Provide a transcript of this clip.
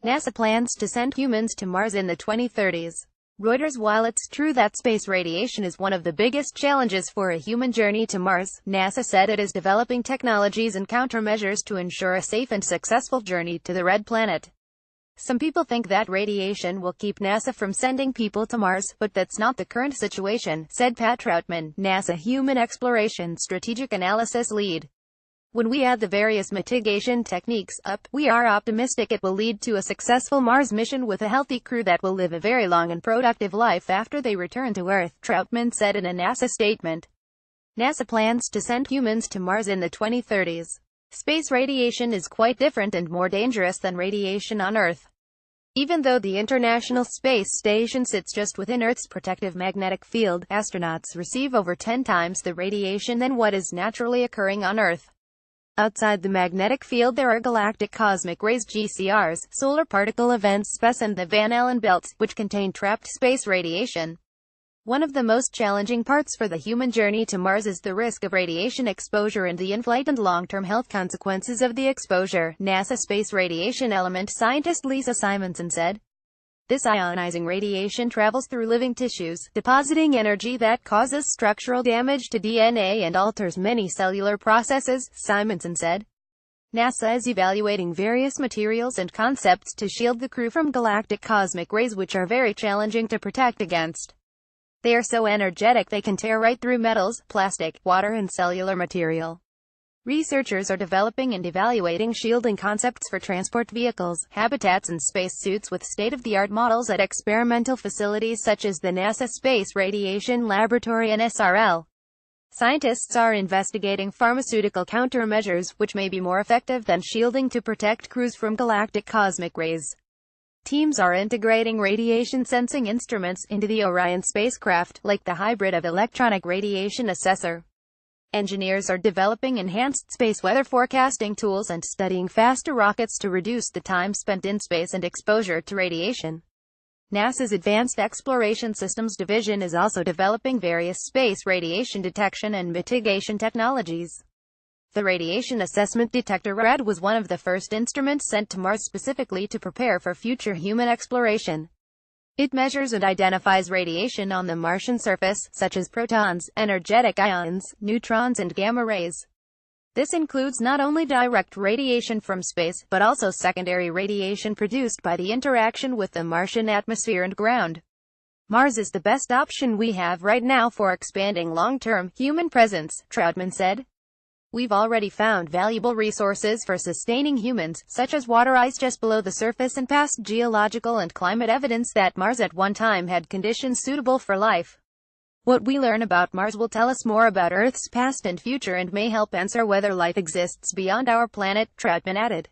NASA plans to send humans to Mars in the 2030s. Reuters While it's true that space radiation is one of the biggest challenges for a human journey to Mars, NASA said it is developing technologies and countermeasures to ensure a safe and successful journey to the Red Planet. Some people think that radiation will keep NASA from sending people to Mars, but that's not the current situation, said Pat Troutman, NASA Human Exploration Strategic Analysis Lead. When we add the various mitigation techniques up, we are optimistic it will lead to a successful Mars mission with a healthy crew that will live a very long and productive life after they return to Earth, Troutman said in a NASA statement. NASA plans to send humans to Mars in the 2030s. Space radiation is quite different and more dangerous than radiation on Earth. Even though the International Space Station sits just within Earth's protective magnetic field, astronauts receive over 10 times the radiation than what is naturally occurring on Earth. Outside the magnetic field there are galactic cosmic rays GCRs, solar particle events SPECS and the Van Allen belts, which contain trapped space radiation. One of the most challenging parts for the human journey to Mars is the risk of radiation exposure and the in-flight and long-term health consequences of the exposure, NASA space radiation element scientist Lisa Simonson said. This ionizing radiation travels through living tissues, depositing energy that causes structural damage to DNA and alters many cellular processes, Simonson said. NASA is evaluating various materials and concepts to shield the crew from galactic cosmic rays which are very challenging to protect against. They are so energetic they can tear right through metals, plastic, water and cellular material. Researchers are developing and evaluating shielding concepts for transport vehicles, habitats and spacesuits with state-of-the-art models at experimental facilities such as the NASA Space Radiation Laboratory and SRL. Scientists are investigating pharmaceutical countermeasures, which may be more effective than shielding to protect crews from galactic cosmic rays. Teams are integrating radiation sensing instruments into the Orion spacecraft, like the hybrid of electronic radiation assessor. Engineers are developing enhanced space weather forecasting tools and studying faster rockets to reduce the time spent in space and exposure to radiation. NASA's Advanced Exploration Systems Division is also developing various space radiation detection and mitigation technologies. The Radiation Assessment Detector RAD was one of the first instruments sent to Mars specifically to prepare for future human exploration. It measures and identifies radiation on the Martian surface, such as protons, energetic ions, neutrons and gamma rays. This includes not only direct radiation from space, but also secondary radiation produced by the interaction with the Martian atmosphere and ground. Mars is the best option we have right now for expanding long-term human presence, Troutman said. We've already found valuable resources for sustaining humans, such as water ice just below the surface and past geological and climate evidence that Mars at one time had conditions suitable for life. What we learn about Mars will tell us more about Earth's past and future and may help answer whether life exists beyond our planet, Troutman added.